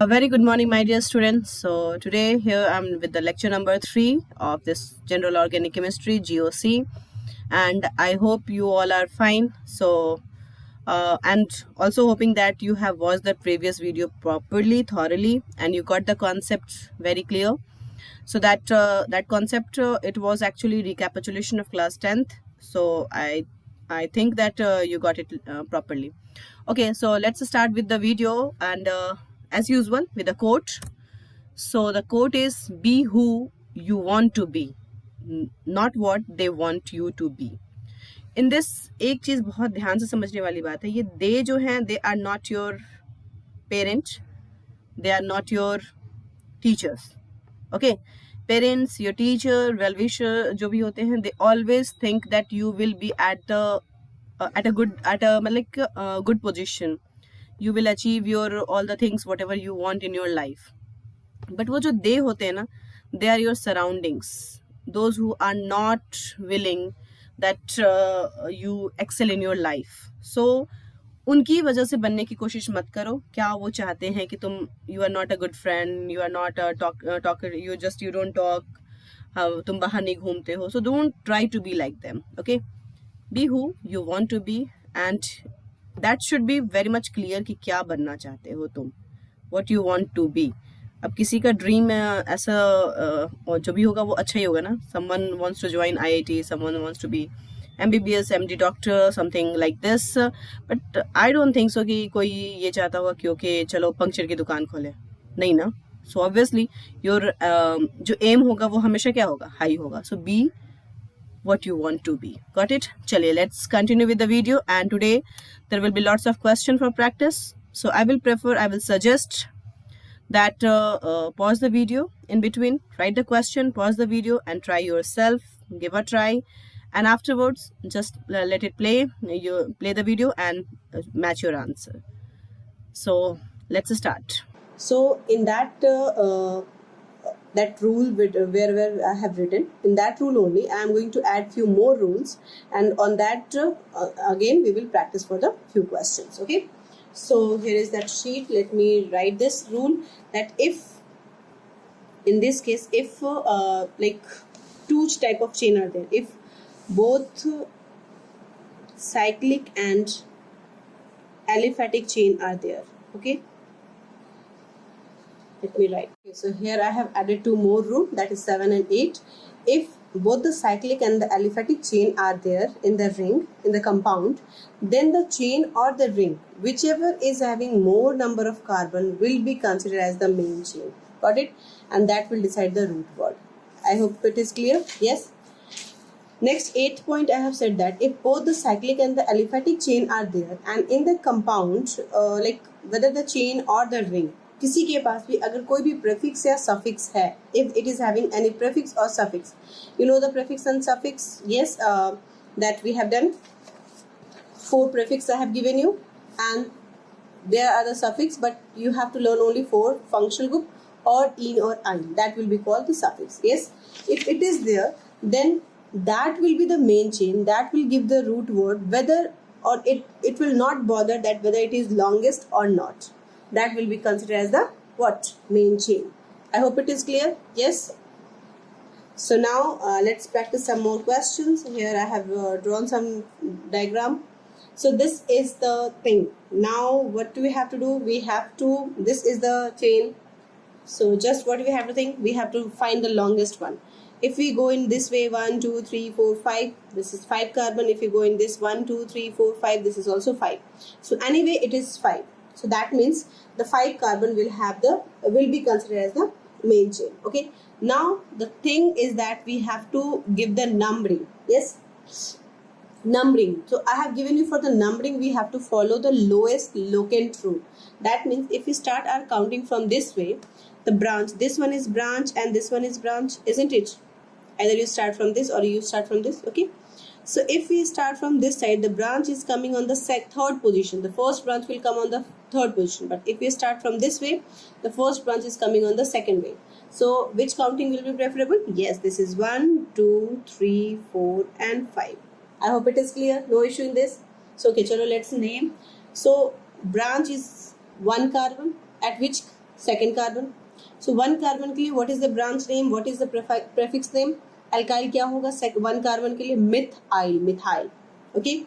A very good morning, my dear students. So today here I'm with the lecture number 3 of this General Organic Chemistry GOC, and I hope you all are fine. And also hoping that you have watched the previous video properly, thoroughly, and you got the concept very clear. So that concept it was actually recapitulation of class 10th. So I think that you got it properly. Okay, so let's start with the video and as usual with the quote. So the quote is be who you want to be, not what they want you to be. In this एक चीज बहुत ध्यान से समझने वाली बात है, ये दे जो हैं they are not your parent, they are not your teachers. Okay, parents, your teacher, well wisher जो भी होते हैं, they always think that you will be at a मतलब good position. You will achieve your all the things whatever you want in your life. But वो जो they होते हैं ना, they are your surroundings, those who are not willing that you excel in your life. So उनकी वजह से बनने की कोशिश मत करो. क्या वो चाहते हैं कि तुम you are not a good friend, you are not a talker, you don't talk, तुम बाहर नहीं घूमते हो. So don't try to be like them. Okay, be who you want to be, and that should be very much clear कि क्या बनना चाहते हो तुम, what you want to be. अब किसी का ड्रीम ऐसा और जो भी होगा वो अच्छा ही होगा ना. someone wants to join IIT, someone wants to be MBBS, MD doctor, something like this, but I don't think so कि कोई ये चाहता होगा कि ओके चलो पंक्चर की दुकान खोले, नहीं ना. so obviously your जो एम होगा वो हमेशा क्या होगा, हाई होगा. so be what you want to be. Got it? Chaliye, let's continue with the video, and today there will be lots of question for practice. So I will suggest that pause the video in between, write the question, pause the video and try yourself, give a try, and afterwards just let it play. You play the video and match your answer. So let's start. So in that rule where I have written, in that rule only I am going to add few more rules, and on that again we will practice for the few questions. Okay, so here is that sheet. Let me write this rule, that if in this case if like two type of chain are there, if both cyclic and aliphatic chain are there. Okay, let me write. Okay, so here I have added two more rules, that is 7 and 8. If both the cyclic and the aliphatic chain are there in the ring, in the compound, then the chain or the ring, whichever is having more number of carbon, will be considered as the main chain. Got it? And that will decide the root word. I hope it is clear. Yes. Next 8 point, I have said that if both the cyclic and the aliphatic chain are there, and in the compound, like whether the chain or the ring, किसी के पास भी अगर कोई भी prefix या suffix है, if it is having any prefix or suffix, you know the prefix and suffix. Yes, that we have done. 4 prefix I have given you, and there are the suffix, but you have to learn only 4 functional group or in or ein. That will be called the suffix. Yes, if it is there, then that will be the main chain. That will give the root word, whether or it will not bother that whether it is longest or not. That will be considered as the what? Main chain. I hope it is clear. Yes. So now let's practice some more questions. Here I have drawn some diagram. So this is the thing. Now what do we have to do? We have to, this is the chain. So just what we have to think? We have to find the longest one. If we go in this way, 1, 2, 3, 4, 5, this is 5 carbon. If you go in this 1, 2, 3, 4, 5, this is also 5. So anyway, it is 5. So that means the 5 carbon will be considered as the main chain. Okay. Now the thing is that we have to give the numbering. Yes, numbering. So I have given you for the numbering, we have to follow the lowest locant rule. That means if we start our counting from this way, the branch, this one is branch and this one is branch, isn't it? Either you start from this or you start from this. Okay. So if we start from this side, the branch is coming on the third position. The first branch will come on the third position. But if we start from this way, the first branch is coming on the second way. So which counting will be preferable? Yes, this is 1, 2, 3, 4 and 5. I hope it is clear. No issue in this. So okay, chalo, let's name. So branch is 1 carbon. At which second carbon. So one carbon के लिए what is the branch name, what is the prefix name? Alkyl क्या होगा one carbon के लिए? methyl. Okay,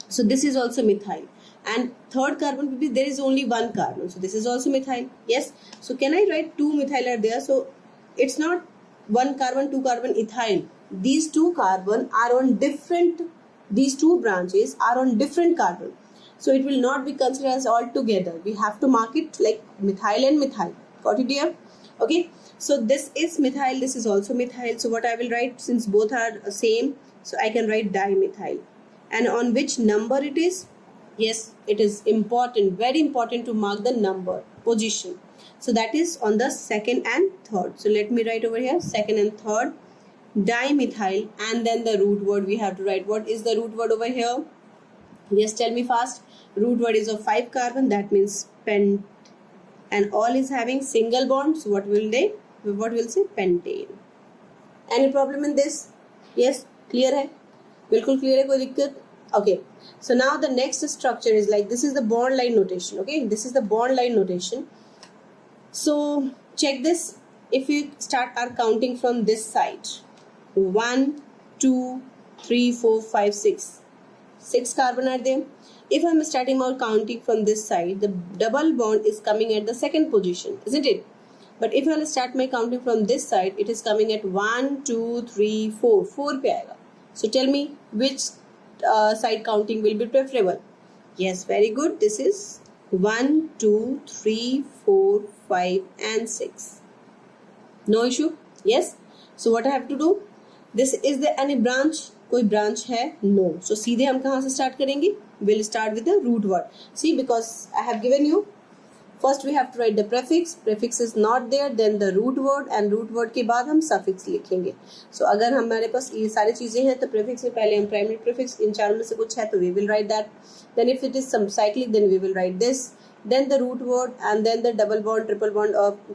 so this is also methyl. And third carbon will be, there is only one carbon, so this is also methyl. Yes, so can I write two methyl are there? So it's not one carbon, two carbon ethyl. These two carbon are on different, these two branches are on different carbon, so it will not be considered as all together. We have to mark it like methyl and methyl. Got it, dear? Okay, so this is methyl, this is also methyl. So what I will write, since both are same, so I can write dimethyl. And on which number it is? Yes, it is important, very important to mark the number, position. So that is on the second and third. So let me write over here, second and third, dimethyl, and then the root word we have to write. What is the root word over here? Yes, tell me fast. Root word is of 5 carbon, that means pent, and all is having single bond. So what will they? What will say? Pentane. Any problem in this? Yes, clear hai? बिल्कुल clear है, कोई दिक्कत? Okay, so now the next structure is like this is the bond line notation. Okay, this is the bond line notation. So check this. If you start our counting from this side, 1, 2, 3, 4, 5, 6. 6 carbon are there. If I am starting my counting from this side, the double bond is coming at the second position, isn't it? But if I will start my counting from this side, it is coming at 1, 2, 3, 4. 4 पे आएगा. So tell me which side counting will be preferable? Yes, very good. This is 1, 2, 3, 4, 5 and 6. No issue? Yes. So what I have to do? This is the any branch? कोई branch है? No. So सीधे हम कहाँ से start करेंगे? We'll start with the root word. See, because I have given you, first we have to write the prefix. Prefix is not there, then the root word, and root word के बाद हम suffix लिखेंगे. So अगर हमारे पास ये सारी चीजें हैं तो prefix में पहले हम primary prefix, इन चारों में से कुछ है तो we will write that. Then if it is some cyclic, then we will write this. Then the root word, and then the double bond, triple bond,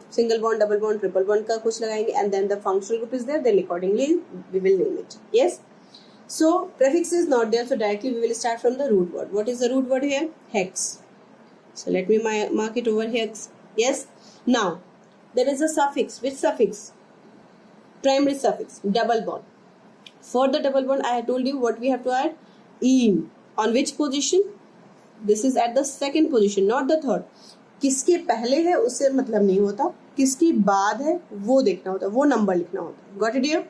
single bond, double bond, triple bond का कुछ लगाएंगे, and then the functional group is there. Then accordingly we will name it. Yes. So prefix is not there, so directly we will start from the root word. What is the root word here? Hex. So let me mark it over here. Yes. Now there is a suffix. Which suffix? Primary suffix. Double bond. For the double bond, I have told you what we have to add. -ine. On which position? This is at the second position, not the third. किसके पहले है उससे मतलब नहीं होता, किसके बाद है वो देखना होता, वो नंबर लिखना होता. Got it here?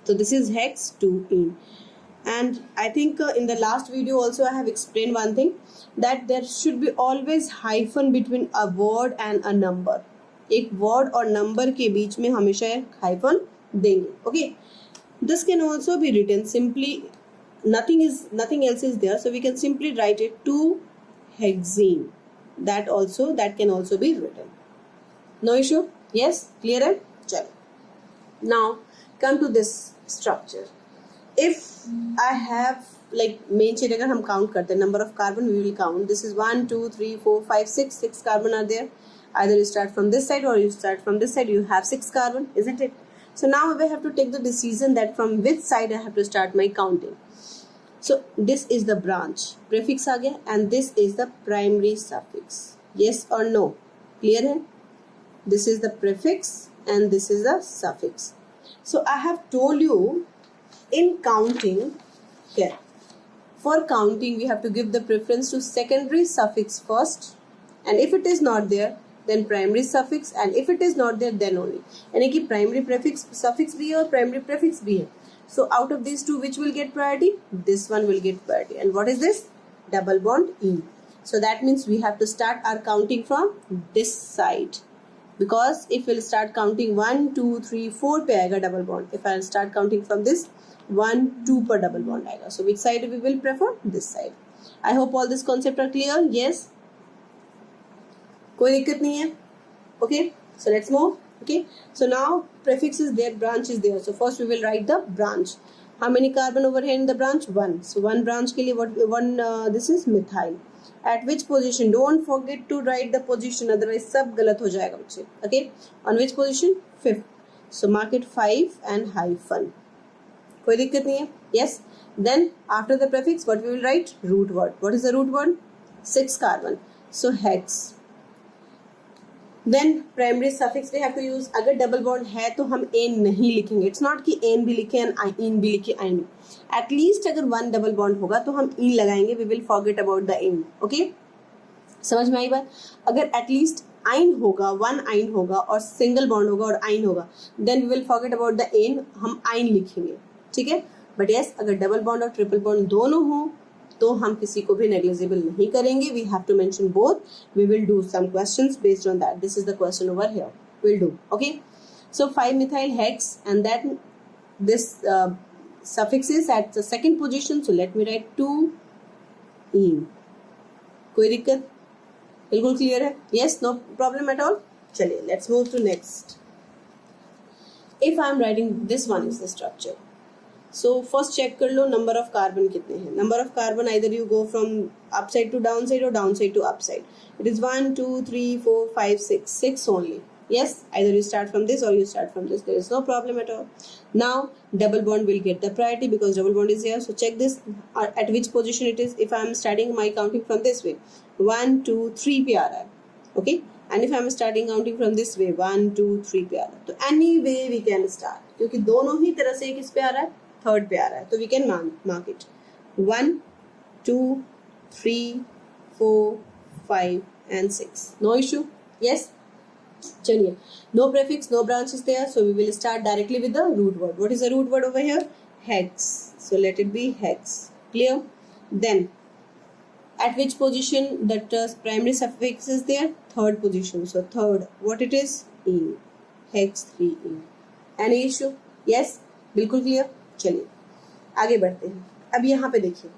So this is hex to ine. And I think in the last video also I have explained one thing, that there should be always hyphen between a word and a number. एक word और number के बीच में हमेशा hyphen देंगे. Okay. This can also be written simply. Nothing else is there, so we can simply write it to hexene. That can also be written. No issue. Yes, clear है? चलो. Now come to this structure. If I have like main chain, अगर हम count करते हैं number of carbon, we will count. This is 1, 2, 3, 4, 5, 6. 6 carbon are there. Either you start from this side or you start from this side. You have 6 carbon, isn't it? So now we have to take the decision that from which side I have to start my counting. So this is the branch. Prefix आ गया, and this is the primary suffix. Yes or no? Clear है? This is the prefix and this is the suffix. So I have told you in counting here. For counting, we have to give the preference to secondary suffix first, and if it is not there, then primary suffix, and if it is not there, then only. यानी कि primary prefix suffix भी है और primary prefix भी है. So out of these two, which will get priority? This one will get priority. And what is this? Double bond ine. So that means we have to start our counting from this side. Because if we'll start counting 1, 2, 3, 4 पे आएगा double bond. If I'll start counting from this, 1, 2 पर double bond आएगा. So which side we will prefer? This side. I hope all this concept are clear. Yes. कोई दिक्कत नहीं है. Okay. So let's move. Okay. So now prefix is there, branch is there. So first we will write the branch. How many carbon over here in the branch? 1. So one branch के लिए this is methyl. At which position? Don't forget to write the position, otherwise सब गलत हो जाएगा बच्चे. Okay. On which position? 5th. So mark it 5 and hyphen. कोई दिक्कत नहीं है. Yes. Then after the prefix, what we will write? Root word. What is the root word? 6 carbon. So hex. Then primary suffix we have to use. अगर double bond है तो हम N नहीं लिखेंगे. इट्स नॉट कि N भी लिखे and ene भी लिखे आई नो. एटलीस्ट अगर वन डबल बॉन्ड होगा तो हम इन लगाएंगे. We will forget about the ene. Okay, समझ में आई बात. अगर एटलीस्ट आइन होगा, वन आइन होगा और सिंगल बॉन्ड होगा और आइन होगा, then we will forget about the ene, हम आइन लिखेंगे. ठीक है. बट यस, अगर डबल बॉन्ड और ट्रिपल बॉन्ड दोनों हो तो हम किसी को भी नेग्लिजिबल नहीं करेंगे. We have to mention both. We will do some questions based on that. This is the question over here. Will do. Okay, so 5-methyl hex and then this suffix is at the second position, so let me write 2 ene. कोई दिक्कत? बिल्कुल clear है. Yes, no problem at all. चलिए, let's move to next. If I am writing this one is the structure, so first check कर लो number of carbon कितने हैं. Number of carbon either you go from up side to down side और down side to up side. It is 1 2 3 4 5 6 only. Yes, either you start from this or you start from this. There is no problem at all. Now double bond will get the priority because double bond is here. So check this at which position it is. If I am starting my counting from this way, 1 2 3 पे आ रहा है. Okay, and if I am starting counting from this way, 1 2 3 पे आ रहा है. तो any way we can start, क्योंकि दोनों ही तरह से किस पे आ रहा है, थर्ड पे आ रहा है. तो we can mark it 1 2 3 4 5 and 6. No issue. Yes. चलिए, no prefix, no branch is there, so we will start directly with the root word. What is the root word over here? Hex. So let it be hex. Clear? Then at which position that primary suffix is there? Third position. So third, what it is? In. Hex 3 in. Any issue? Yes, बिल्कुल clear. चलिए आगे बढ़ते हैं. अब यहाँ पे देखिए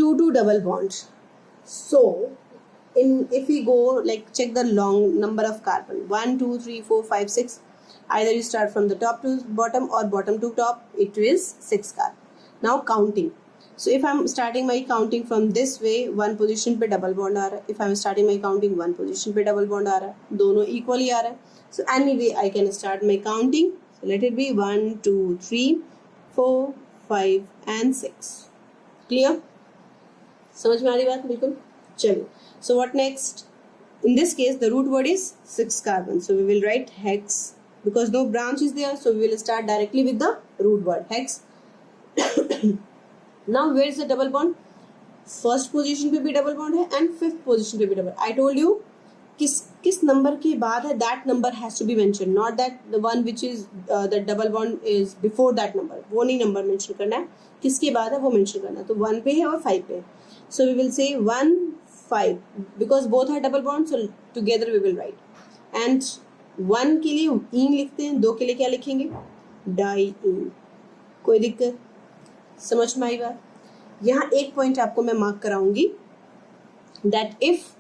2 double bond. So if we go like check the long number of carbon, 1 2 3 4 5 6, either you start from the top to bottom or bottom to top, it is 6 carbon. Now counting. So if I'm starting my counting from this way, one position पे double bond आ रहा है. If I'm starting my counting, one position पे double bond आ रहा है. दोनों equally आ रहा है. So anyway I can start my counting. So let it be 1 2 3 4 5 and 6. Clear? समझ में आ रही बात? बिल्कुल. चलिए. So what next? In this case, the root word is 6 carbon. So we will write hex because no branch is there. So we will start directly with the root word hex. Now where is the double bond? First position पे भी double bond है and fifth position पे भी double. I told you किस number के बाद है, that number has to be mentioned, not that the one which is the double bond is before that number. वो नहीं number mention करना है, किसके बाद है वो mention करना है. तो 1 पे है और 5 पे है. So we will say 1 5 because both are double bond, so together we will write. And 1 के लिए इन लिखते हैं, 2 के लिए क्या लिखेंगे, डाई इन. कोई दिक्कत? समझ में आई बात? यहाँ एक पॉइंट आपको मैं mark कराऊंगी, that if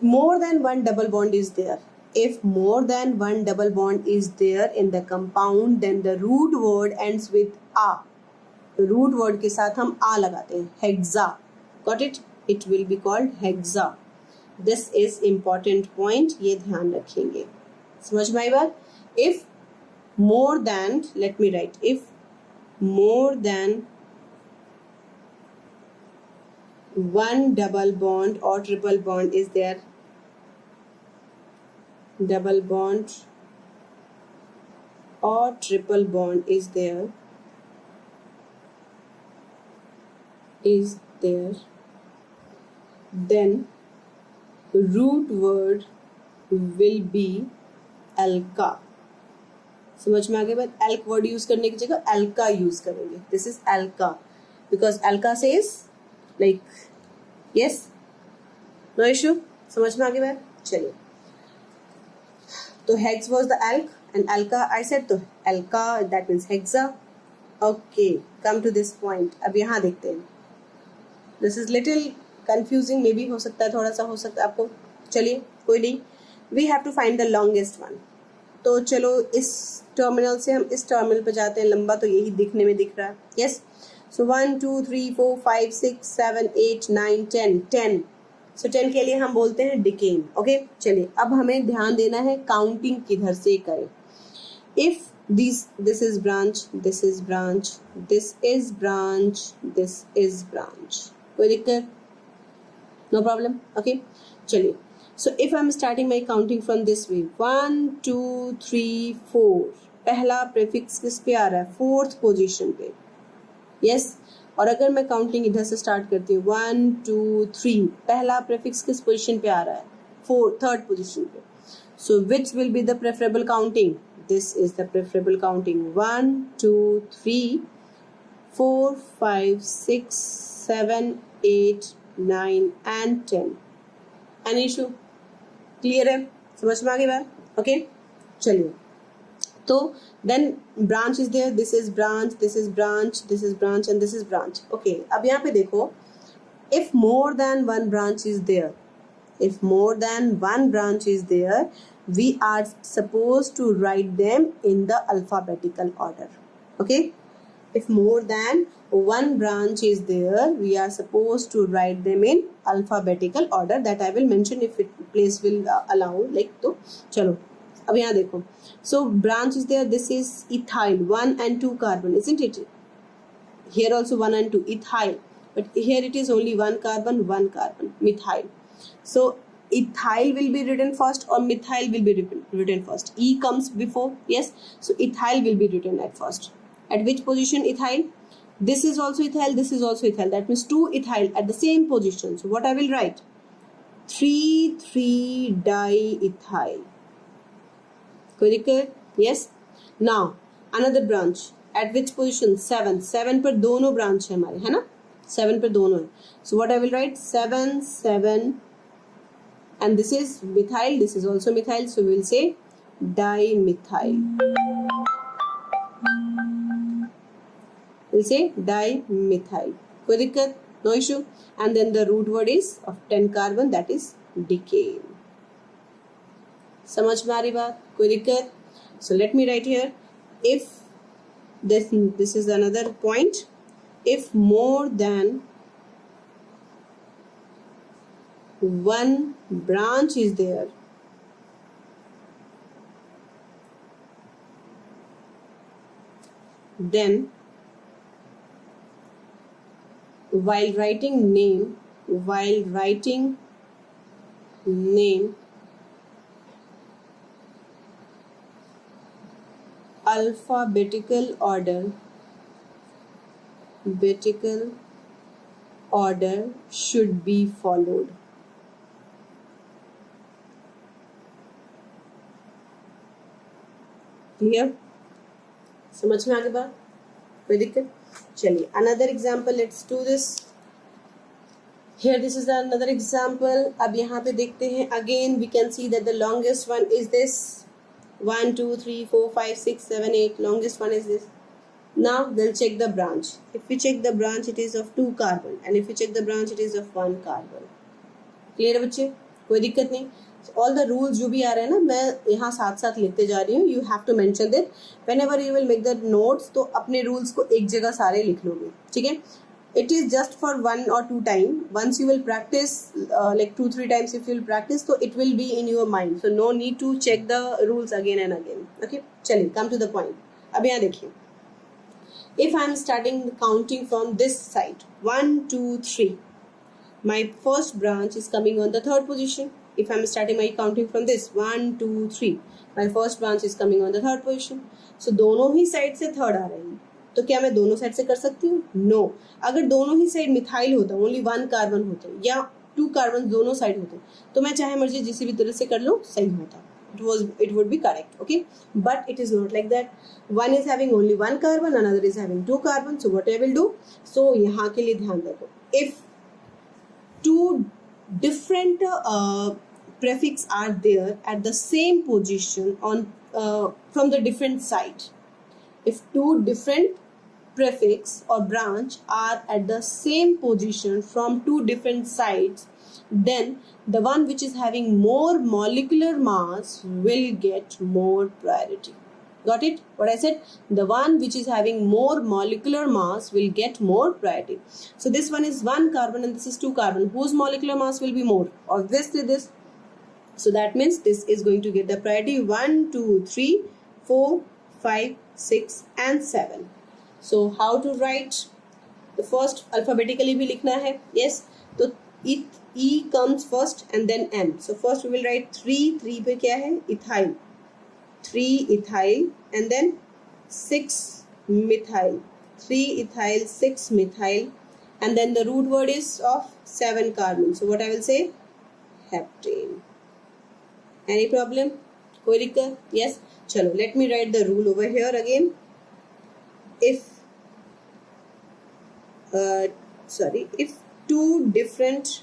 more than one double bond is there, if more than one double bond is there in the compound, then the root word ends with a. root word के साथ हम a लगाते हैं, hexa. Got it? It will be called hexa. This is important point, ये ध्यान रखेंगे. समझ में आई बात? If more than, let me write, if more than one double bond or triple bond is there, double bond or triple bond is there, then root word will be alka. समझ में आ गई बात? alk word यूज करने की जगह alka use करेंगे. This is alka because alka says like yes, no issue. समझ में आ गई बात? चलिए, तो hex was the alk and alka I said, तो alka that means hexa. Okay, come to this point. अब यहाँ देखते हैं. This is little confusing, मे भी हो सकता है, थोड़ा सा हो सकता है आपको. चलिए कोई नहीं, we have to find the longest one. तो चलो इस टर्मिनल से हम इस टर्मिनल पे जाते हैं. लंबा तो यही दिखने में दिख रहा है. यस. सो 1 2 3 4 5 6 7 8 9 10. सो 10 के लिए हम बोलते हैं डिकेन. ओके, चलिए अब हमें ध्यान देना है काउंटिंग किधर से करें. If this is branch, this is branch, this is branch, this is branch. कोई दिक्कत? No problem. ओके, चलिए So if I'm starting my counting from this way, 1 2 3 4, पहला प्रीफिक्स किस पे आ रहा है, फोर्थ पोजीशन पे, यस। और अगर मैं काउंटिंग इधर से स्टार्ट करती हूँ 1 2 3, पहला प्रीफिक्स किस पोजीशन पे आ रहा है, थर्ड पोजीशन पे. So which will be the preferable counting? This is the preferable counting. 1 2 3 4 5 6 7 8 9 and 10. Any issue? Clear है, समझ में आ गई बात? ओके, चलिए. तो then branch is there, this is branch, this is branch, this is branch and this is branch. Okay, अब यहाँ पे देखो, if more than one branch is there, if more than one branch is there, we are supposed to write them in the alphabetical order. Okay, if more than one branch is there, we are supposed to write them in alphabetical order. That I will mention if it place will allow. Like, तो चलो अब यहाँ देखो. So branch is there, this is ethyl, 1 and 2 carbon, isn't it? Here also 1 and 2, ethyl, but here it is only 1 carbon, methyl. So ethyl will be written first or methyl will be written first? E comes before, yes. So ethyl will be written at first. At which position ethyl? This is also ethyl, this is also ethyl. That means 2 ethyl at the same position. So what I will write? 3 diethyl. कोई दिक्कत? Yes. Now another branch. At which position? 7 पर दोनों branch है हमारे, है ना? 7 पर दोनों है. So what I will write? 7 and this is methyl, this is also methyl, so we will say dimethyl. We'll say dimethyl. कोई दिक्कत? No issue. And then the root word is of 10 carbon, that is decane. समझ में आ रही बात? कोई दिक्कत? So let me write here, if this is another point, if more than one branch is there, then while writing name, alphabetical order should be followed. Clear? समझ में आ गई बात? कोई दिक्कत? चलिए another example, let's do this. Here this is another example. अब यहाँ पे देखते हैं, again we can see that the longest one is this, 1 2 3 4 5 6 7 8, longest one is this. Now we'll check the branch. If we check the branch, it is of 2 carbon, and if we check the branch, it is of 1 carbon. Clear है बच्चे? कोई दिक्कत नहीं. All the rules जो भी आ रहे हैं ना, मैं यहाँ साथ साथ लिखते जा रही हूँ. You have to mention that whenever you will make the notes, तो अपने रूल्स को एक जगह सारे लिख लोगे, ठीक है? It is just for 1 or 2 time. Once you will practice like 2-3 times, if you will practice, तो it will be in your mind. So no need to check the rules again and again. Okay, चलिए come to the point. अब यहाँ देखिए, if I am starting counting from this side, 1 2 3, my first branch is coming on the third position. If I am starting my counting from this 1 2 3, my first branch is coming on the third position. So दोनों ही side से third आ रहे हैं, तो क्या मैं दोनों side से कर सकती हूँ? नो. अगर दोनों ही साइड मिथाइल होता, ओनली 1 कार्बन होते या 2 कार्बन दोनों साइड होते, तो मैं चाहे मर्जी जिस भी तरह से कर लो, सही होता. It would be correct, okay? But it is not like that. One is having only 1 carbon, another is having 2 carbon. So what I will do? So यहाँ के लिए ध्यान रखो. If 2 different prefix are there at the same position on from the different side, if 2 different prefix or branch are at the same position from 2 different sides, then the one which is having more molecular mass will get more priority. Got it? What I said? The one which is having more molecular mass will get more priority. So this one is 1 carbon and this is 2 carbon. Whose molecular mass will be more? Obviously this. So that means this is going to get the priority 1 2 3 4 5 6 and 7. So how to write? The first alphabetically भी लिखना है. Yes. तो E comes first and then M. So first we will write 3 पे क्या है? Ethyl. 3 ethyl and then 6 methyl. 3 ethyl, 6 methyl, and then the root word is of 7 carbon. So what I will say? Heptane. Any problem? कोई दिक्कत? Yes. चलो, let me write the rule over here again. If two different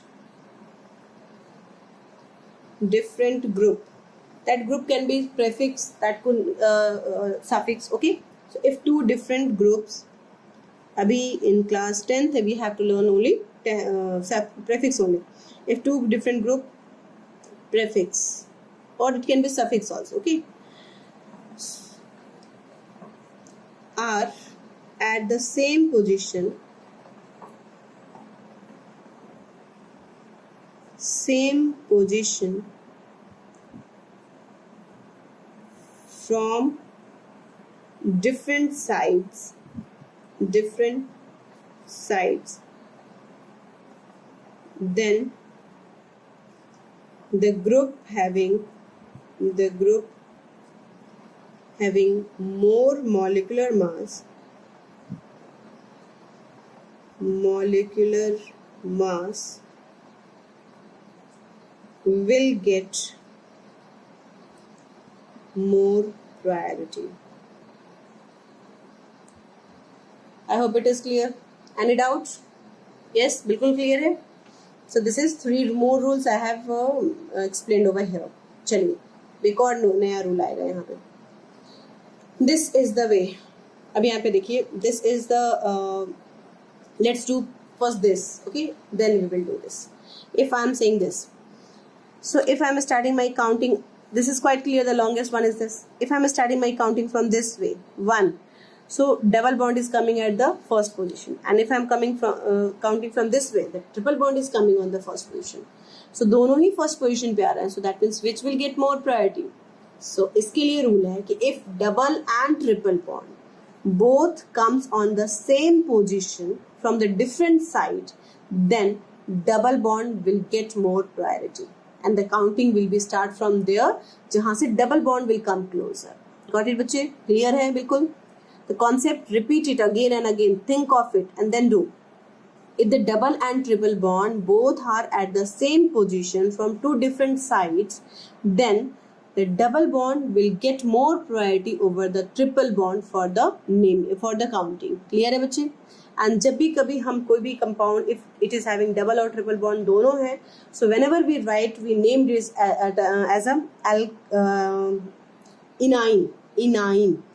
group, that group can be prefix, that could suffix. Okay, so if two different groups, abhi in class 10th we have to learn only prefix only. If two different group, prefix, or it can be suffix also. Okay, are at the same position, from different sides, then the group having more molecular mass will get more priority. I hope it is clear. Any doubts? Yes, बिल्कुल clear है. So this is 3 more rules I have explained over here. चलिए, एक और नया rule आएगा यहाँ पे. This is the way. अब यहाँ पे देखिए, this is the let's do first this. Okay, then we will do this. If I am saying this, so if I am starting my counting, this is quite clear. The longest one is this. If I am starting my counting from this way, 1. So double bond is coming at the first position, and if I am coming from counting from this way, the triple bond is coming on the first position. So दोनों ही first position पे आ रहा है. So that means which will get more priority. So इसके लिए rule है कि if double and triple bond both comes on the same position from the different side, then double bond will get more priority, and the counting will be start from there जहाँ से double bond will come closer. Got it बच्चे? Clear है बिल्कुल? The concept, repeat it again and again, think of it and then do. If the double and triple bond both are at the same position from two different sides, then the double bond will get more priority over the triple bond for the counting. Clear है बच्चे? And जब भी कभी हम कोई भी compound, if it is having double or triple bond दोनों है, so whenever we write, we name this as a enine.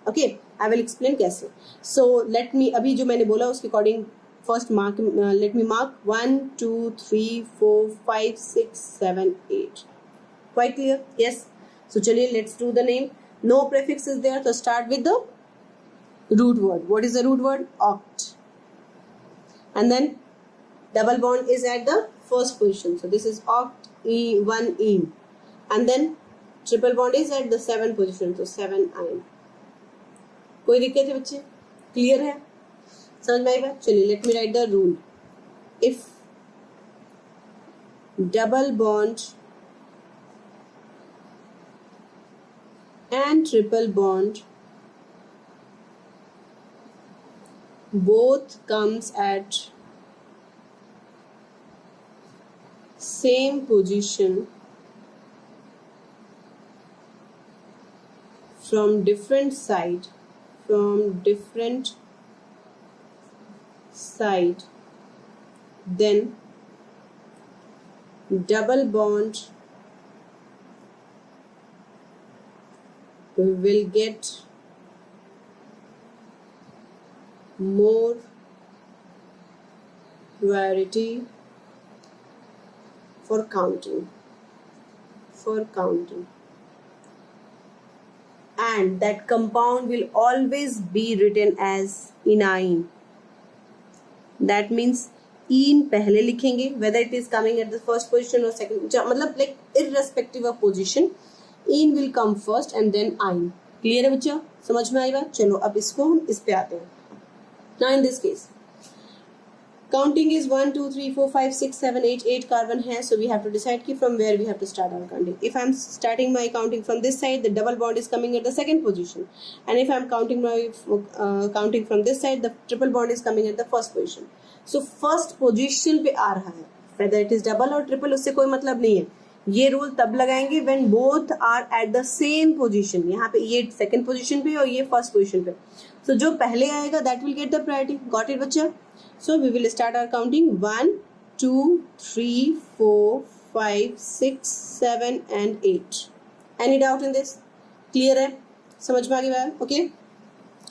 Okay, I will explain कैसे. So let me, अभी जो मैंने बोला उसके according first mark, let me mark 1, 2, 3, 4, 5, 6, 7, 8. Quite clear? Yes. So चलिए, let's do the name. No prefix is there, so start with the root word. What is the root word? Oct. And then double bond is at the first position. So this is oct, E1 and then triple bond is at the 7th position. So 7 ion. कोई दिक्कत है बच्चे? Clear है? समझ में आई बात? चलिए, let me right the rule. If double bond and triple bond both comes at same position from different side, then double bond will get more priority for counting, and that compound will always be written as enine. That means इन पहले लिखेंगे, whether it is coming at the first position or second, मतलब like irrespective of position, in will come first and then आइन. Clear है बच्चा? समझ में आई बात? चलो अब इसको हम इस पे आते हैं. Now in this case, Counting is 1 2 3 4 5 6 7 8 8 carbon है, so we have to decide कि from where we have to start our counting. If I'm starting my counting from this side, the double bond is coming at the second position, and if I'm counting from this side, the triple bond is coming at the first position. So first position पे आ रहा है, whether it is double or triple उससे कोई मतलब नहीं है. ये rule तब लगाएंगे when both are at the same position. यहाँ पे ये second position पे और ये first position पे, so जो पहले आएगा that will get the priority. Got it बच्चा? So we will start our counting 1 2 3 4 5 6 7 and 8. Any doubt in this? Clear है? समझ में आ गया? Okay,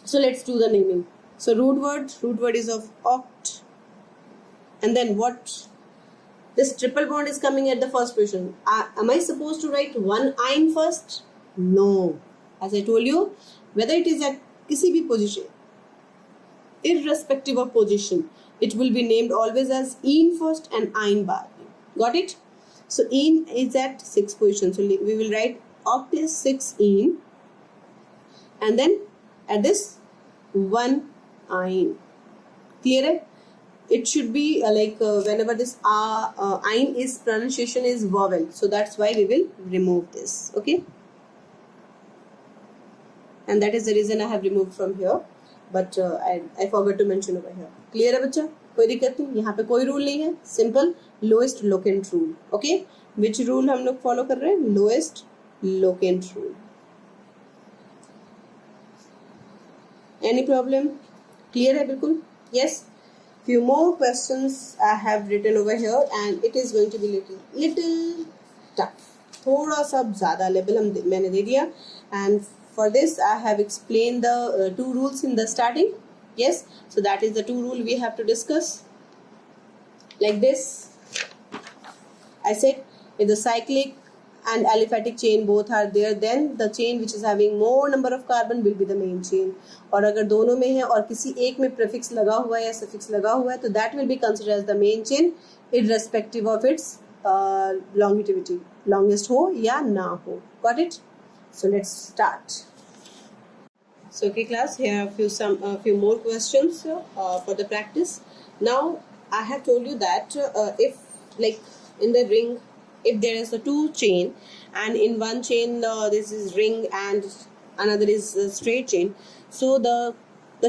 so let's do the naming. So root word is of oct, and then what? This triple bond is coming at the first position. Am I supposed to write one ion first? No. As I told you, whether it is at किसी भी position, irrespective of position, it will be named always as ene first and ion bar. Got it? So ene is at 6th position, so we will write oct is 6 ene, and then at this 1 ion. Clear है? It should be whenever this ion is pronunciation is vowel, so that's why we will remove this. Okay, and that is the reason I have removed from here, but I forgot to mention over here. Clear है बच्चा? कोई दिक्कत नहीं, यहाँ पे कोई rule नहीं है. Simple lowest locant rule. Okay, which rule हम लोग फॉलो कर रहे हैं? Lowest locant rule. Any problem? Clear है बिल्कुल? Yes. Few more questions I have written over here, and it is going to be little tough. थोड़ा सा ज़्यादा लेवल मैंने दे दिया, and for this I have explained the 2 rules in the starting. Yes, so that is the 2 rule we have to discuss. Like this, I said if the cyclic and aliphatic chain both are there, then the chain which is having more number of carbon will be the main chain. और अगर दोनों में है और किसी एक में prefix लगा हुआ है या suffix लगा हुआ है, तो that will be considered as the main chain irrespective of its longevity, longest हो या ना हो. Got it? So let's start. So okay class, here are few more questions for the practice. Now I have told you that if like in the ring, if there is a 2 chain, and in one chain this is ring and another is a straight chain, so the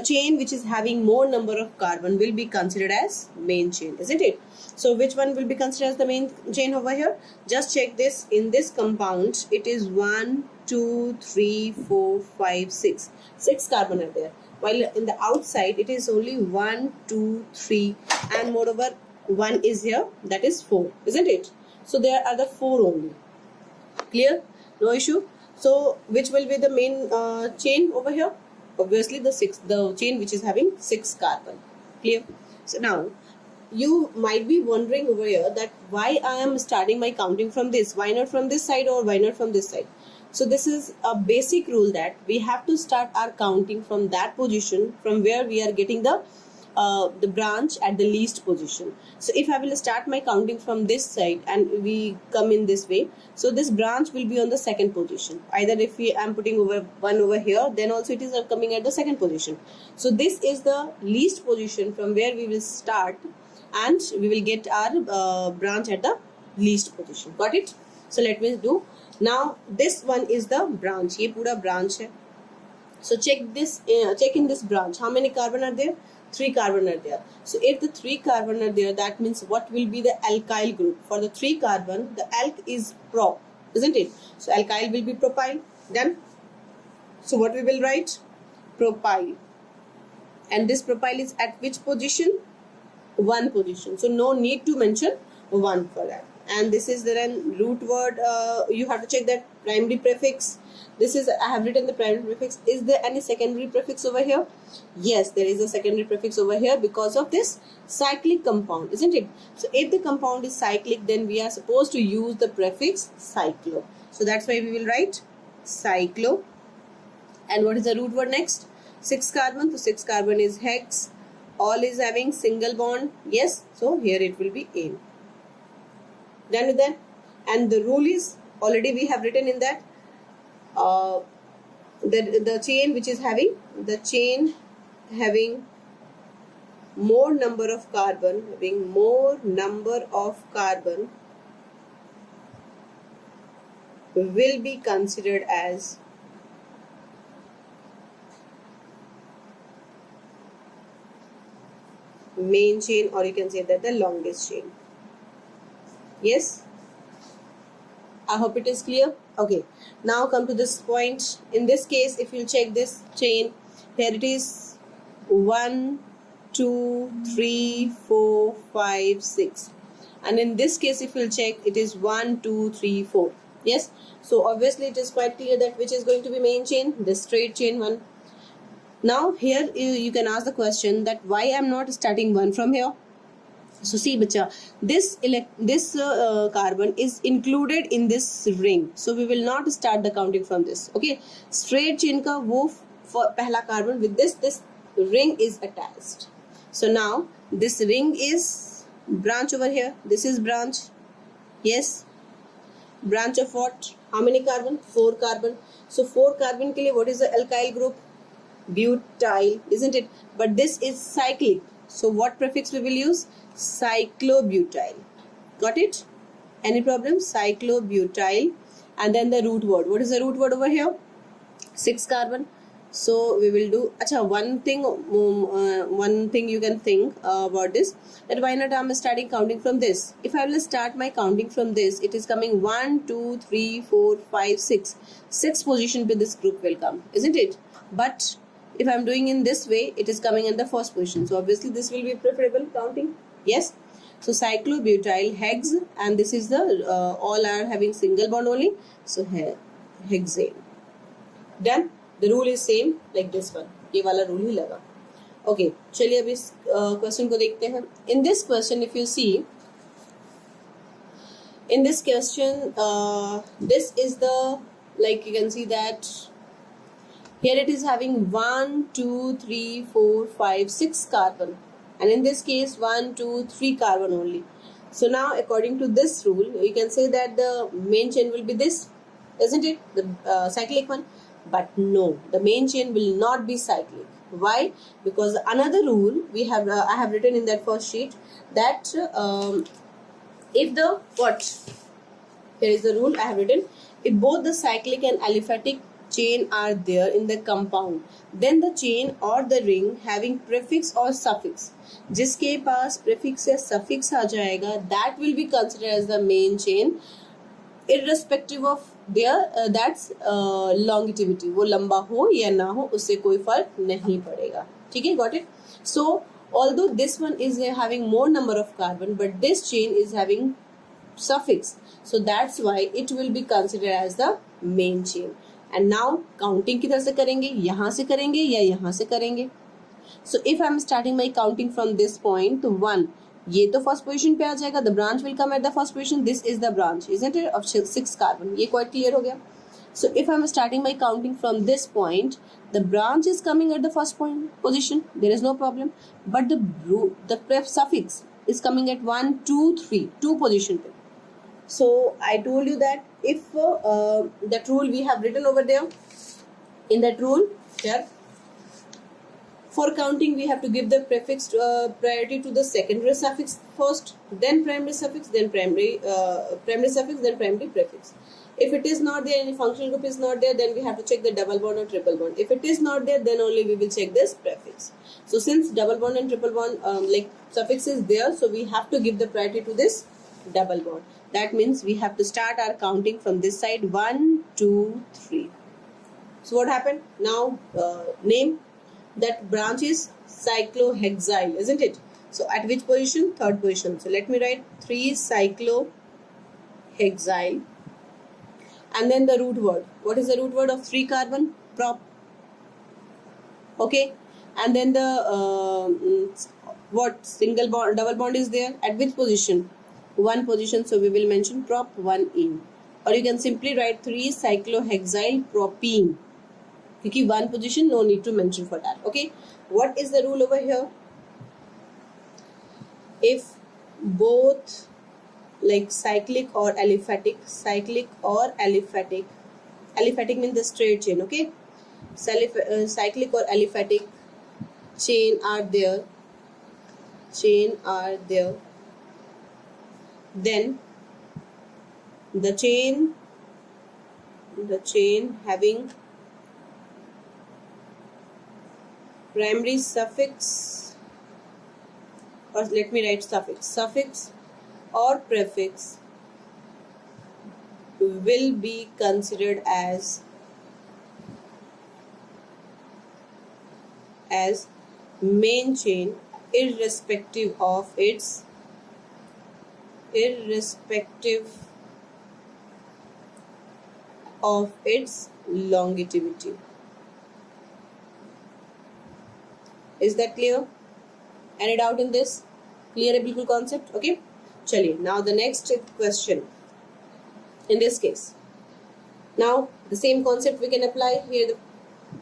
chain which is having more number of carbon will be considered as main chain, isn't it? So which one will be considered as the main chain over here? Just check this. In this compound it is 1 2 3 4 5 6 carbon are there, while in the outside it is only 1 2 3, and moreover 1 is here, that is 4, isn't it? So there are the 4 only. Clear? No issue. So which will be the main chain over here? Obviously the chain which is having 6 carbon. Clear? So now you might be wondering over here that why I am starting my counting from this, why not from this side, or why not from this side? So this is a basic rule that we have to start our counting from that position from where we are getting the branch at the least position. So if I will start my counting from this side and we come in this way, so this branch will be on the second position. Either if I am putting one over here, then also it is coming at the second position. So this is the least position from where we will start, and we will get our branch at the least position. Got it? So let me do. Now this one is the branch. ये पूरा branch है. So check this. Check in this branch. How many carbon are there? 3 carbon are there. So if the 3 carbon are there, that means what will be the alkyl group? For the 3 carbon, the alk is prop, isn't it? So alkyl will be propyl. Done. So what we will write? Propyl. And this propyl is at which position? 1 position. So no need to mention 1 for that. And this is the root word. You have to check that primary prefix. This is, I have written the primary prefix. Is there any secondary prefix over here? Yes, there is a secondary prefix over here because of this cyclic compound, isn't it? So if the compound is cyclic, then we are supposed to use the prefix cyclo. So that's why we will write cyclo. And what is the root word next? 6 carbon. So 6 carbon is hex. All is having single bond. Yes, so here it will be ane. Done with that. And the rule is, already we have written in that, the chain which is having, the chain having more number of carbon, having more number of carbon will be considered as main chain, or you can say that the longest chain. Yes, I hope it is clear. Okay, now come to this point. In this case, if you check this chain, here it is 1, 2, 3, 4, 5, 6. And in this case, if you'll check, it is 1, 2, 3, 4. Yes, so obviously it is quite clear that which is going to be main chain, the straight chain one. Now here you can ask the question that why I am not starting 1 from here. So see bacha, this carbon is included in this ring, so we will not start the counting from this. Okay, straight chain ka wo for pehla carbon with this ring is attached. So now this ring is branch over here, this is branch. Yes, branch of what? How many carbon? 4 carbon. So 4 carbon ke liye what is the alkyl group? Butyl, isn't it? But this is cyclic, so what prefix we will use? Cyclobutyl. Got it? Any problem? Cyclobutyl. And then the root word. What is the root word over here? 6 carbon. So we will do. Acha, one thing you can think about this, that why not I'm starting counting from this. If I will start my counting from this, it is coming 1, 2, 3, 4, 5, 6. 6 position with this group will come, isn't it? But if I'm doing in this way, it is coming in the first position. So obviously this will be preferable counting. Yes. So cyclobutyl hex, and this is the all are having single bond only. So hexane. Done. The rule is same like this one. ये वाला rule ही लगा. Okay. चलिए अब इस question को देखते हैं. In this question, if you see, in this question, this is the, like you can see that here it is having 1, 2, 3, 4, 5, 6 carbon, and in this case 1, 2, 3 carbon only. So now according to this rule, we can say that the main chain will be this, isn't it? The cyclic one. But no, the main chain will not be cyclic. Why? Because another rule we have I have written in that first sheet, that if the here is the rule I have written, if both the cyclic and aliphatic chain are there in the compound, then the chain or the ring having prefix or suffix, जिसके पास prefix या suffix आ जाएगा, that will be considered as the main chain, irrespective of their that's longevity. वो लंबा हो या ना हो उससे कोई फर्क नहीं पड़ेगा. ठीक है, got it? So although this one is having more number of carbon, but this chain is having suffix, so that's why it will be considered as the main chain. And now counting किधर से करेंगे? यहाँ से करेंगे या यहाँ से करेंगे? So if I am starting my counting from this point, तो 1, ये तो फर्स्ट पोजीशन पे आ जाएगा. The branch will come at the first position. This is the branch, isn't it? Of 6 carbon. ये quite clear हो गया. So if I am starting my counting from this point, the branch is coming at the first position. There is no problem. But the pref suffix is coming at 1, 2, 3, 2 position पे. So I told you that if that rule we have written over there, in that rule here, for counting we have to give the prefix priority to the secondary suffix first, then primary suffix, then primary suffix, then primary prefix. If it is not there, any functional group is not there, then we have to check the double bond or triple bond. If it is not there, then only we will check this prefix. So since double bond and triple bond like suffix is there, so we have to give the priority to this double bond. That means we have to start our counting from this side, 1, 2, 3. So what happened? Now name that branch is cyclohexyl, isn't it? So at which position? Third position. So let me write 3 cyclohexyl. And then the root word. What is the root word of 3 carbon? Prop. Okay. And then the what single bond, double bond is there. At which position? 1 position. So we will mention prop 1 or you can simply write 3 cyclohexyl propene. Because 1 position, no need to mention for that. Okay. What is the rule over here? If both like cyclic or aliphatic means the straight chain. Okay. Cyclic or aliphatic chain are there chain are there, then the chain having primary suffix, or let me write suffix or prefix will be considered as main chain, irrespective of its longevity. Is that clear? Any doubt in this? Clear है बिल्कुल concept? Okay. चलिए, now the next question. In this case, now the same concept we can apply here.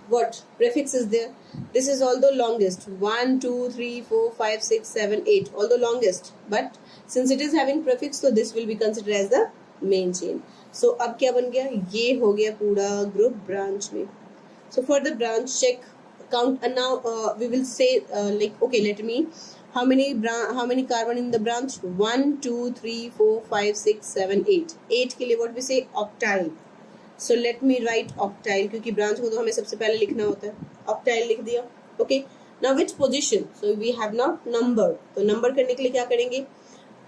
What prefix is there? This is although longest, 1 2 3 4 5 6 7 8, although longest, but since it is having prefix, so this will be considered as the main chain. So अब क्या बन गया? ये हो गया पूरा group branch में. So for the branch check count, and now we will say like, okay, let me, how many carbon in the branch? 1 2 3 4 5 6 7 8. 8 के लिए what we say? Octyl. So let me write octyl, क्योंकि branch को तो हमें सबसे पहले लिखना होता है. Octyl लिख दिया. Okay. Now which position? So we have now number. तो number करने के लिए क्या करेंगे?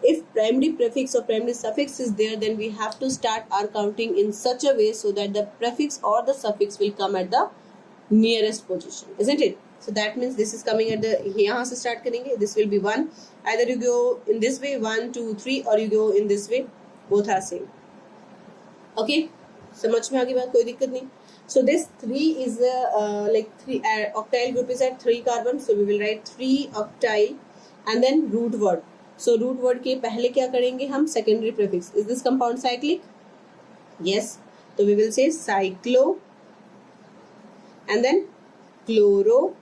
If primary prefix or primary suffix is there, then we have to start our counting in such a way so that the prefix or the suffix will come at the nearest position, isn't it? So that means this is coming at the, यहाँ से start करेंगे. This will be 1. Either you go in this way 1 2 3, or you go in this way. Both are same. Okay. समझ में आ गई बात? कोई दिक्कत नहीं. So this 3 is like 3 octyl group is at 3 carbon. So we will write 3 octyl and then root word. So root word के पहले क्या करेंगे हम? Secondary prefix. Is this compound cyclic? Yes. So we will say cyclo and then chlorobutane.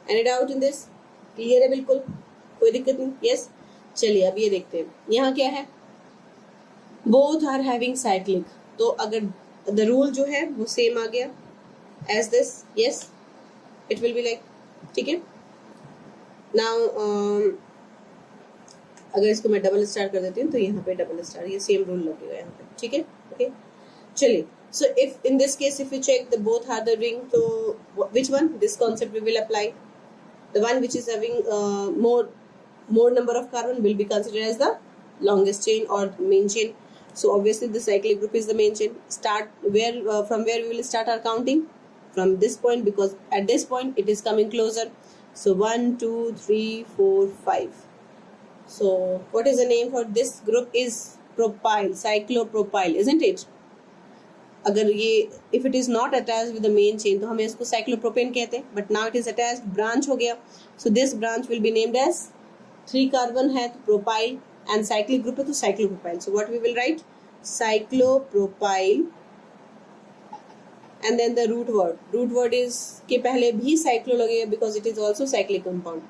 Any doubt in this? Clear है बिल्कुल? कोई दिक्कत नहीं? Yes. चलिए अब ये देखते हैं. यहाँ क्या है? Both are having cyclic. तो अगर the rule जो है वो same आ गया as this. Yes. It will be like, ठीक है. Now अगर इसको मैं डबल स्टार कर देती हूँ तो यहाँ पे डबल स्टार, ये सेम रूल लगेगा यहाँ पे. ठीक है. ओके. चलिए. So if in this case if you check the both are the ring, so which one? This concept we will apply. The one which is having more number of carbon will be considered as the longest chain or main chain. So obviously the cyclic group is the main chain. Start where from where we will start our counting? From this point, because at this point it is coming closer. So 1 2 3 4 5. So what is the name for this group? Is propyl, cyclopropyl, isn't it? अगर ये if it is not attached with the main chain तो हमें इसको cyclopropane कहते हैं, but now it is attached, branch हो गया. So this branch will be named as 3 carbon है तो propyl, and cyclic group है तो cyclopropyl. So what we will write? Cyclopropyl and then the root word is के पहले भी cyclo लगेगा because it is also cyclic compound.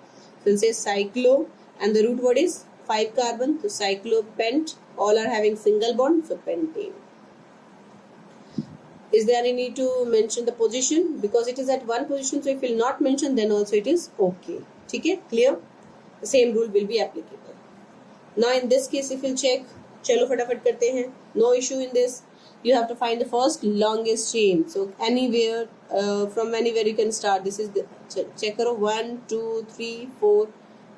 So we'll say cyclo and the root word is 5 carbon, so cyclopent. All are having single bond, so pentane. Is there any need to mention the position? Because it is at one position, so if you will not mention, then also it is okay. ठीक है? Clear? The same rule will be applicable. Now in this case, if you check, चलो फटाफट करते हैं. No issue in this. You have to find the first longest chain. So anywhere, from anywhere you can start. This is the check करो 1 2 3 4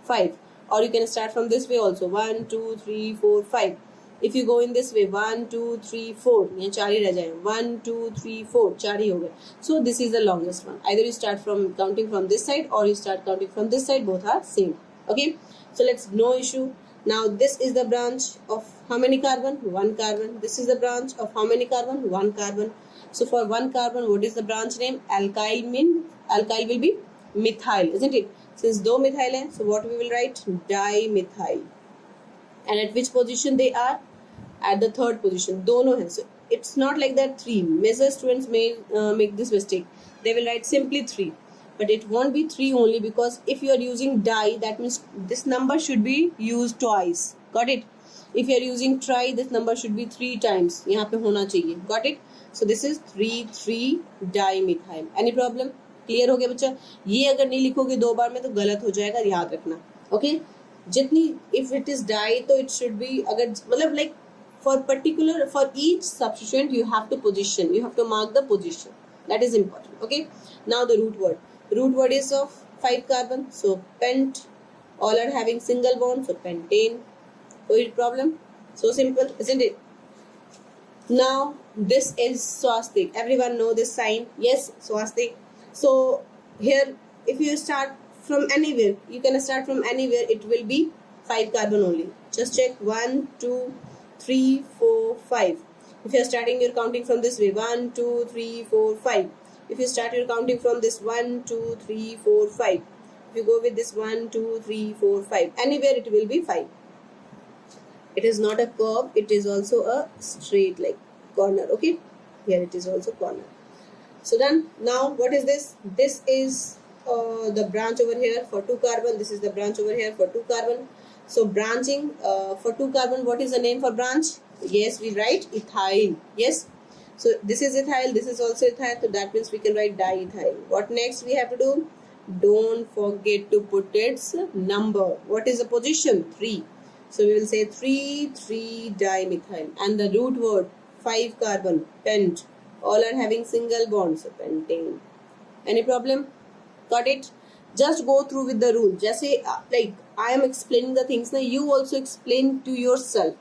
5, or you can start from this way also 1 2 3 4 5. If you go in this way 1 2 3 4, यहाँ 4 ही रह जाए. 1 2 3 4, 4 ही हो गए. So this is the longest one. Either you start from counting from this side or you start counting from this side. Both are same. Okay. So let's, no issue. Now this is the branch of how many carbon? 1 carbon. This is the branch of how many carbon? 1 carbon. So for 1 carbon, what is the branch name? Alkyl mean alkyl will be methyl, isn't it? Since दो methyl है, so what we will write? Dimethyl. And at which position they are? At the third position. दोनों हैं. So it's not like that 3. Major students may make this mistake. They will write simply 3. But it won't be 3 only, because if you are using di, that means this number should be used twice. Got it? If you are using tri, this number should be 3 times. यहाँ पे होना चाहिए. Got it? So this is 3,3-dimethyl. Any problem? Clear हो गया बच्चा? ये अगर नहीं लिखोगे 2 बार में तो गलत हो जाएगा, याद रखना. ओके, जितनी इफ इट इज डाई तो इट शुड बी, अगर मतलब like for particular, for each substituent you have to position, you have to mark the position. That is important. Okay, now the root word is of 5 carbon, so pent. All are having single bond, so pentane. No problem, so simple, isn't it? Now this is swastik. Everyone know this sign? Yes, swastik. So here if you start from anywhere, you can start from anywhere, it will be 5 carbon only. Just check 1 2 3 4 5. If you are starting your counting from this way, 1 2 3 4 5. If you start your counting from this 1 2 3 4 5, if you go with this 1 2 3 4 5, anywhere it will be 5. It is not a curve, it is also a straight like corner. Okay, here it is also corner. So done. Now what is this? This is the branch over here for 2 carbon. This is the branch over here for 2 carbon. So branching for 2 carbon, what is the name for branch? Yes, we write ethyl. Yes, so this is ethyl, this is also ethyl, so that means we can write diethyl. What next we have to do? Don't forget to put its number. What is the position? 3. So we will say 3,3-dimethyl, and the root word 5 carbon, pent. All are having single bonds, so pentane. Any problem? Got it? Just go through with the rule. जैसे like I am explaining the things now, you also explain to yourself.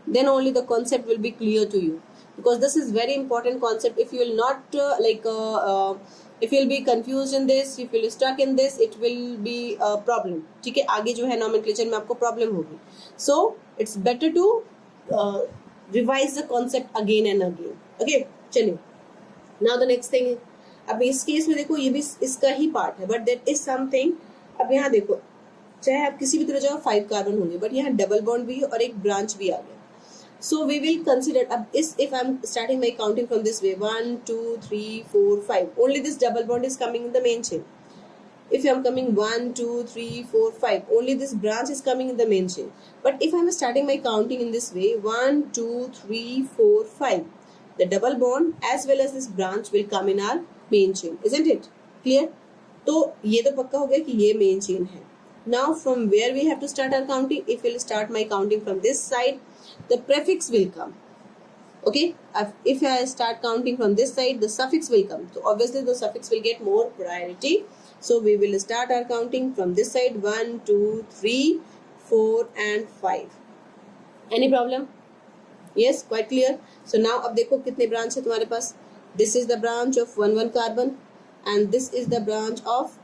Then only the concept will be clear to you, because this is very important concept. If you will not if you will be confused in this, if you will stuck in this, it will be a problem. ठीक है, आगे जो है nomenclature में आपको problem होगी. So it's better to revise the concept again and again. Okay, चलिए. Now the next thing. अब इस केस में देखो, ये भी इसका ही पार्ट है, बट देट इज समथिंग. अब यहाँ देखो, चाहे आप किसी भी तरह जाओ 5 कार्बन होंगे, बट यहाँ डबल बॉन्ड भी है और एक ब्रांच भी आ गया. सो वी विल कंसिडर, अब इस if I am starting my counting from this way 1 2 3 4 5, only this double bond is coming in the main chain. If I am coming 1 2 3 4 5, only this branch is coming in the main chain. But if I am starting my counting in this way 1 2 3 4 5, the double bond as well as this branch will come in our main chain, isn't it? Clear? तो ये तो पक्का हो गया कि ये main chain है. Now from where we have to start our counting? If we'll start my counting from this side, the prefix will come. Okay, if I start counting from this side, the suffix will come. So obviously the suffix will get more priority. So we will start our counting from this side 1 2 3 4 and 5. Any problem? Yes, quite clear. So now अब देखो कितने branch है तुम्हारे पास. This is the branch of 1 carbon and this is the branch of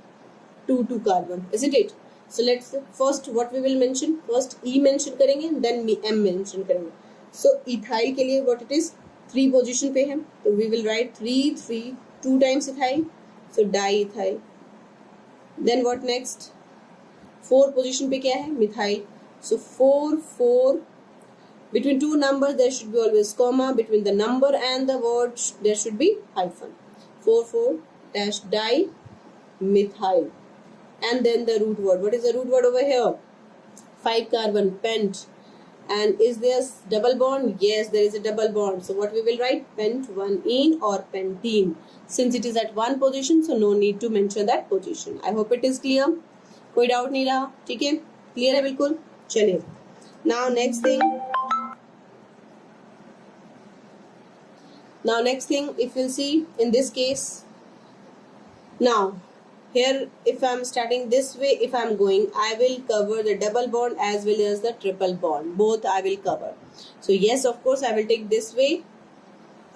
2 carbon, isn't it? So let's first what we will mention. First E mention करेंगे, then M mention करेंगे. So ethyl के लिए what it is, 3 position पे है, तो we will write 3 3 2 times ethyl, so diethyl. Then what next? 4 position पे क्या है, methyl, so 4 4. Between two numbers there should be always comma. Between the number and the word there should be hyphen. 4 4 dash dimethyl. And then the root word. What is the root word over here? 5 carbon, pent. And is there double bond? Yes, there is a double bond. So what we will write? Pent1-ene or pentene. Since it is at one position, so no need to mention that position. I hope it is clear. कोई doubt नहीं रहा? ठीक है, clear है बिल्कुल. चलिए. Now next thing, if you'll see in this case, now here if I'm starting this way, if I'm going, I will cover the double bond as well as the triple bond, both I will cover. So yes, of course I will take this way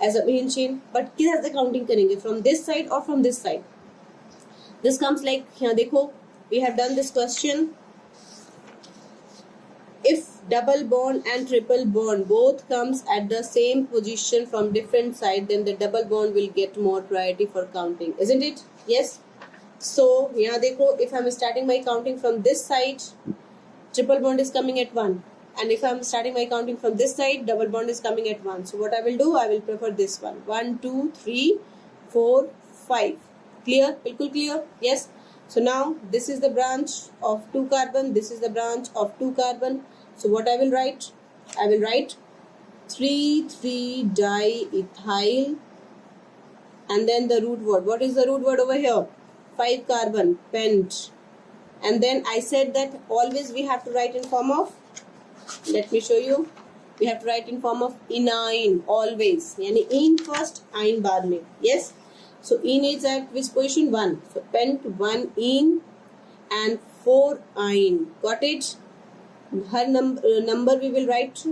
as a main chain, but किधर से counting करेंगे, from this side or from this side? This comes like, यहाँ देखो, we have done this question. If double bond and triple bond both comes at the same position from different side, then the double bond will get more priority for counting, isn't it? Yes. So यहाँ देखो, if I'm starting my counting from this side, triple bond is coming at 1, and if I'm starting my counting from this side, double bond is coming at 1. So what I will do, I will prefer this one. 1 2 3 4 5. Clear? बिल्कुल clear? Yes. So now this is the branch of 2 carbon, this is the branch of 2 carbon. So what I will write? I will write 3 3 diethyl and then the root word. What is the root word over here? 5 carbon, pent. And then I said that always we have to write in form of, let me show you, we have to write in form of enine, always. Yani in first, ein baad mein. Yes? So in is at which position? 1. So pent 1 in and 4 ein. Got it? Her number we will write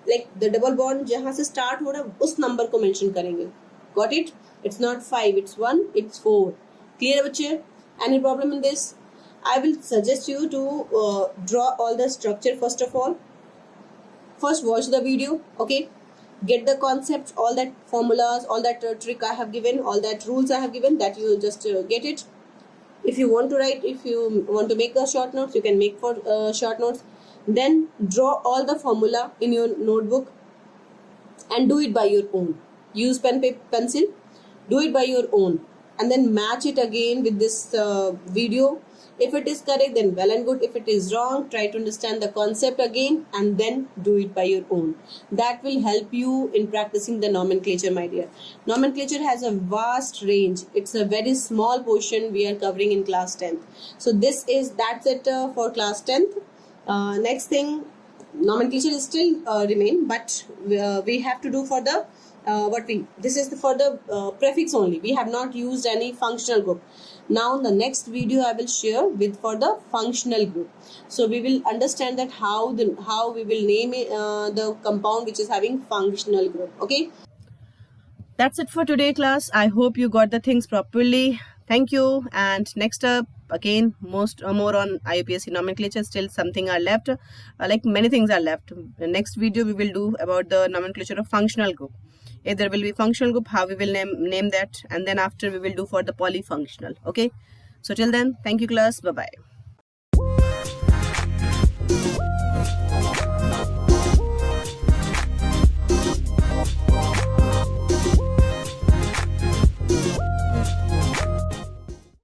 like the double bond jahan se start ho raha us number ko mention karenge. Got it? It's not 5, it's 1, it's 4. Clear bache? Any problem in this? I will suggest you to draw all the structure first of all. First watch the video, okay? Get the concepts, all that formulas, all that trick I have given, all that rules I have given, that you will just get it. If you want to write, if you want to make the short notes, you can make for short notes. Then draw all the formula in your notebook and do it by your own. Use pen, paper, pencil, do it by your own, and then match it again with this video. If it is correct, then well and good. If it is wrong, try to understand the concept again and then do it by your own. That will help you in practicing the nomenclature, my dear. Nomenclature has a vast range. It's a very small portion we are covering in class 10th. So that's it for class 10th. Next thing, nomenclature is still remain, but we have to do for the this is for the prefix only. We have not used any functional group. Now in the next video I will share with for the functional group. So we will understand that how we will name the compound which is having functional group. Okay. That's it for today, class. I hope you got the things properly. Thank you. And next up, again, more on IUPAC nomenclature. Still something are left. Like many things are left. The next video we will do about the nomenclature of functional group. If there will be functional group, how we will name that, and then after we will do for the polyfunctional. Okay. So till then, thank you, class. Bye bye.